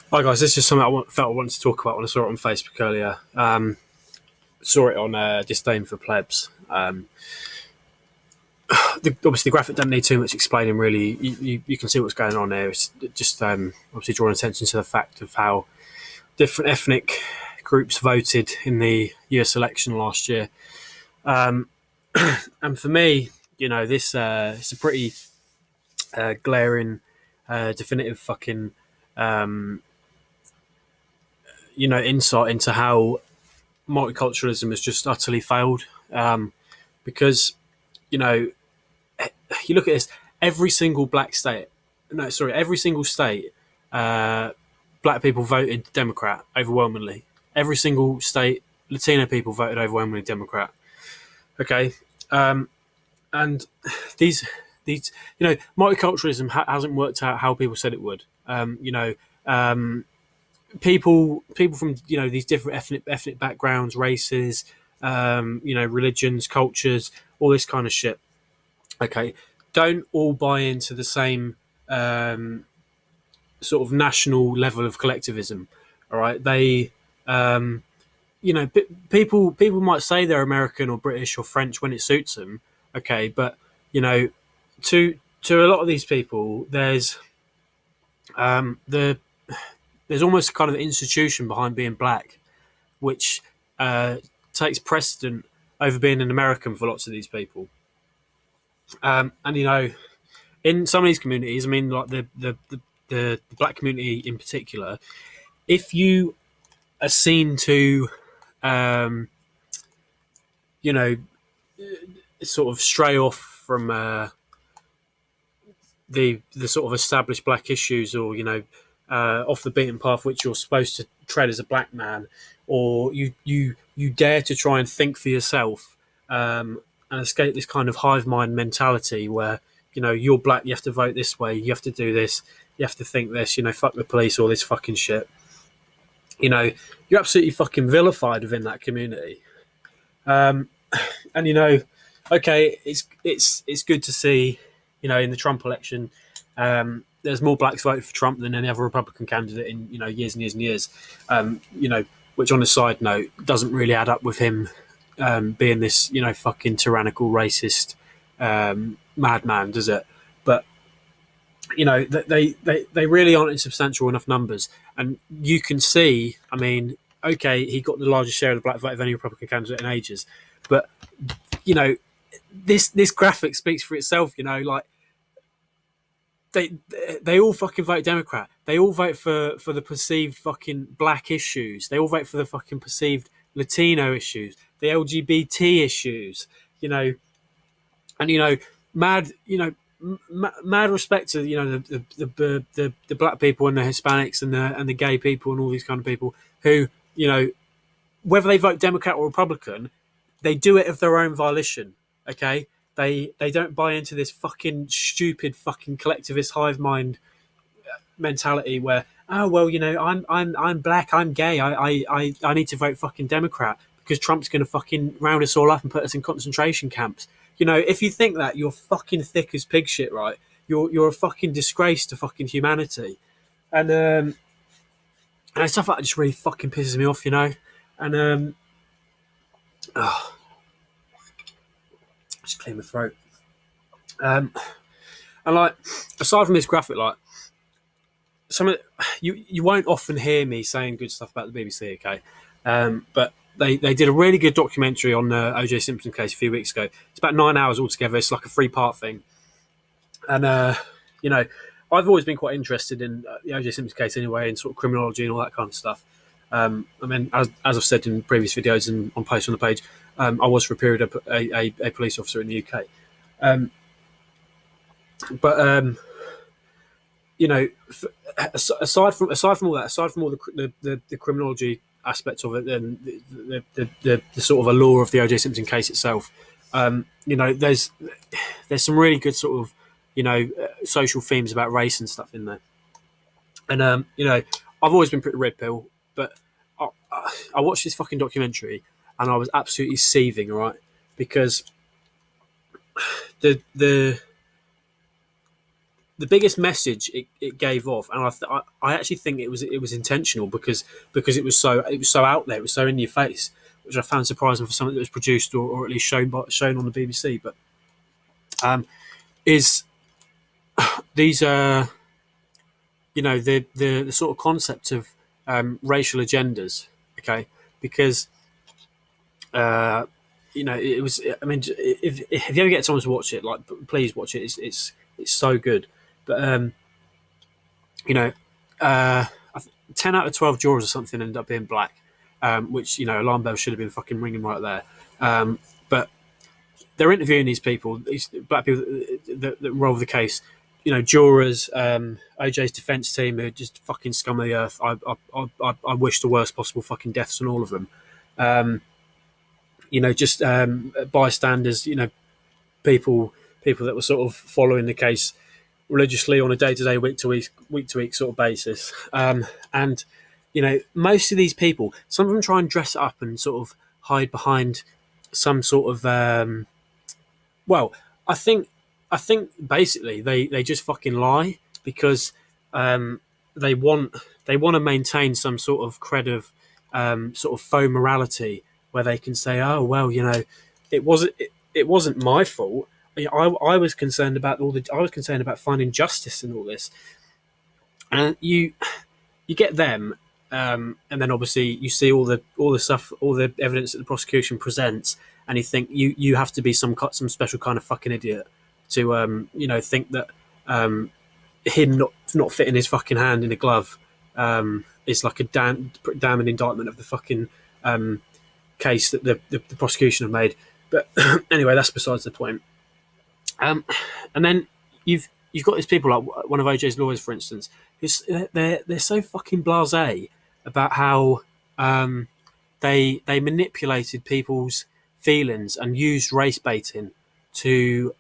Hi guys, this is something felt I wanted to talk about when I saw it on Facebook earlier. Saw it on Disdain for Plebs. Obviously, the graphic doesn't need too much explaining, really. You can see what's going on there. It's just obviously drawing attention to the fact of how different ethnic groups voted in the US election last year. Um, and for me, this it's a pretty glaring, definitive fucking um, insight into how multiculturalism has just utterly failed. Because you know you look at this, every single black state, no, sorry, every single state, uh, black people voted Democrat overwhelmingly. Every single state, Latino people voted overwhelmingly Democrat. Okay, um, and these these multiculturalism hasn't worked out how people said it would. Um, people from these different ethnic backgrounds, races, religions, cultures, all this kind of shit. Okay, don't all buy into the same um, sort of national level of collectivism. All right, um, people might say they're American or British or French when it suits them. Okay, but you know, to a lot of these people, the there's almost a kind of institution behind being black, which uh, takes precedent over being an American for lots of these people. And in some of these communities, I mean, like the black community in particular, if you are seen to, um, you know, sort of stray off from the sort of established black issues, or off the beaten path which you're supposed to tread as a black man, or you dare to try and think for yourself, and escape this kind of hive mind mentality where you're black, you have to vote this way, you have to do this, you have to think this, fuck the police, all this fucking shit. You're absolutely fucking vilified within that community. Um, and okay, it's good to see, in the Trump election, there's more blacks voted for Trump than any other Republican candidate in years and years and years. Which on a side note doesn't really add up with him being this fucking tyrannical racist madman, does it? But they really aren't in substantial enough numbers, and you can see. I mean, okay, he got the largest share of the black vote of any Republican candidate in ages, but you know this graphic speaks for itself. Like they they all fucking vote Democrat. They all vote for the perceived fucking black issues. They all vote for the fucking perceived Latino issues, the LGBT issues. You know, and mad. Mad respect to the black people and the Hispanics and the gay people and all these kind of people who whether they vote Democrat or Republican, they do it of their own volition. Okay, they don't buy into this fucking stupid fucking collectivist hive mind mentality where, oh well, I'm black, I'm gay, I need to vote fucking Democrat because Trump's going to fucking round us all up and put us in concentration camps. If you think that, you're fucking thick as pig shit, right? You're a fucking disgrace to fucking humanity, and stuff like that just really fucking pisses me off, And oh, just clear my throat. Um, and like, aside from this graphic, like some of you won't often hear me saying good stuff about the BBC, okay? But they did a really good documentary on the OJ Simpson case a few weeks ago. It's about 9 hours altogether. It's like a 3-part thing, and I've always been quite interested in the OJ Simpson case anyway, and sort of criminology and all that kind of stuff. I mean, as I've said in previous videos and on posts on the page, I was for a period a police officer in the UK. But aside from all that, aside from all the criminology aspects of it, then the sort of allure of the OJ Simpson case itself, there's some really good sort of social themes about race and stuff in there. And I've always been pretty red pill, but I watched this fucking documentary and I was absolutely seething, right? Because the the biggest message it gave off, and I actually think it was intentional because it was so out there, it was so in your face, which I found surprising for something that was produced or at least shown on the BBC. But is these the sort of concept of racial agendas, okay? Because it was. I mean, if you ever get someone to watch it, like please watch it. It's so good. But you know, 10 out of 12 jurors or something ended up being black, which alarm bells should have been fucking ringing right there. But they're interviewing these people, these black people that roll the case. Jurors, OJ's defense team, who are just fucking scum of the earth. I wish the worst possible fucking deaths on all of them. Just bystanders. People that were sort of following the case religiously on a day-to-day, week-to-week sort of basis. And most of these people, some of them try and dress it up and sort of hide behind some sort of well, I think basically they just fucking lie because they want to maintain some sort of sort of faux morality where they can say, oh well, it wasn't my fault. I was concerned about I was concerned about finding justice in all this, and you get them, and then obviously you see all the stuff, all the evidence that the prosecution presents, and you think you have to be some special kind of fucking idiot to think that him not fitting his fucking hand in a glove is like a damning indictment of the fucking case that the prosecution have made. But anyway, that's besides the point. And then you've got these people like one of OJ's lawyers, for instance, who's they're so fucking blasé about how they manipulated people's feelings and used race baiting to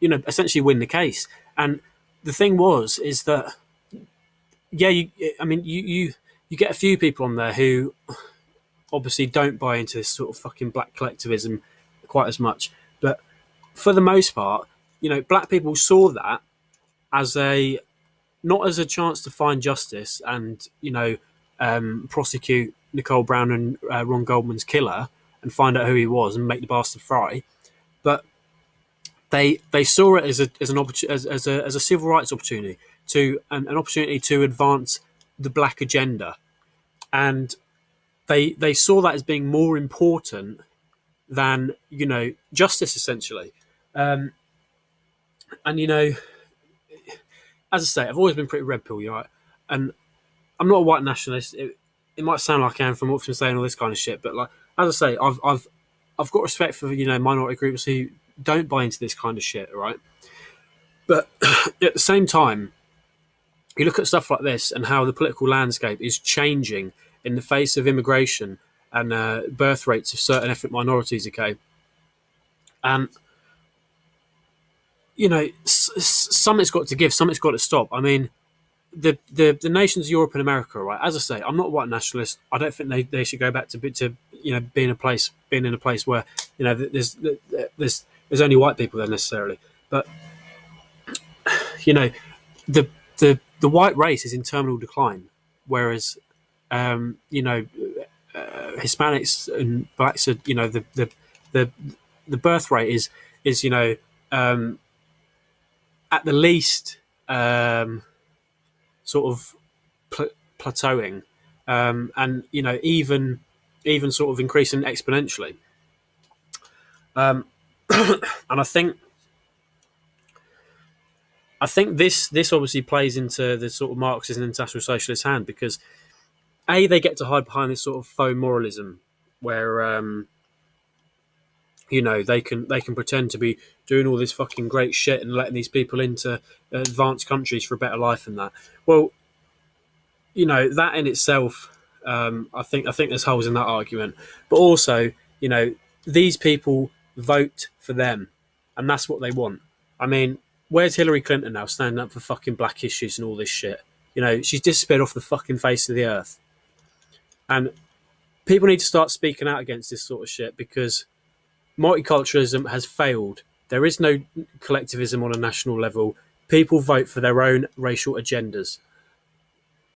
essentially win the case. And the thing is that you get a few people on there who obviously don't buy into this sort of fucking black collectivism quite as much, but for the most part, black people saw that as not as a chance to find justice and prosecute Nicole Brown and Ron Goldman's killer and find out who he was and make the bastard fry, but they saw it as a civil rights opportunity to an opportunity to advance the black agenda, and they saw that as being more important than justice, essentially. And as I say, I've always been pretty red pill, right? And I'm not a white nationalist. It might sound like I am from what's been saying all this kind of shit, but like as I say, I've got respect for minority groups who don't buy into this kind of shit, right? But at the same time, you look at stuff like this and how the political landscape is changing in the face of immigration and birth rates of certain ethnic minorities. Okay, and something's got to give, something's got to stop. I mean, the nations of Europe and America, right? As I say, I'm not a white nationalist. I don't think they should go back to being in a place where there's only white people there necessarily. But the white race is in terminal decline, whereas Hispanics and blacks are the birth rate is at the least sort of plateauing, and even sort of increasing exponentially. And I think this obviously plays into the sort of Marxist and international socialist hand, because they get to hide behind this sort of faux moralism where they can pretend to be doing all this fucking great shit and letting these people into advanced countries for a better life and that. Well, that in itself, I think there's holes in that argument. But also, these people vote for them, and that's what they want. I mean, where's Hillary Clinton now, standing up for fucking black issues and all this shit? She's disappeared off the fucking face of the earth. And people need to start speaking out against this sort of shit, because multiculturalism has failed There is no collectivism on a national level. People vote for their own racial agendas,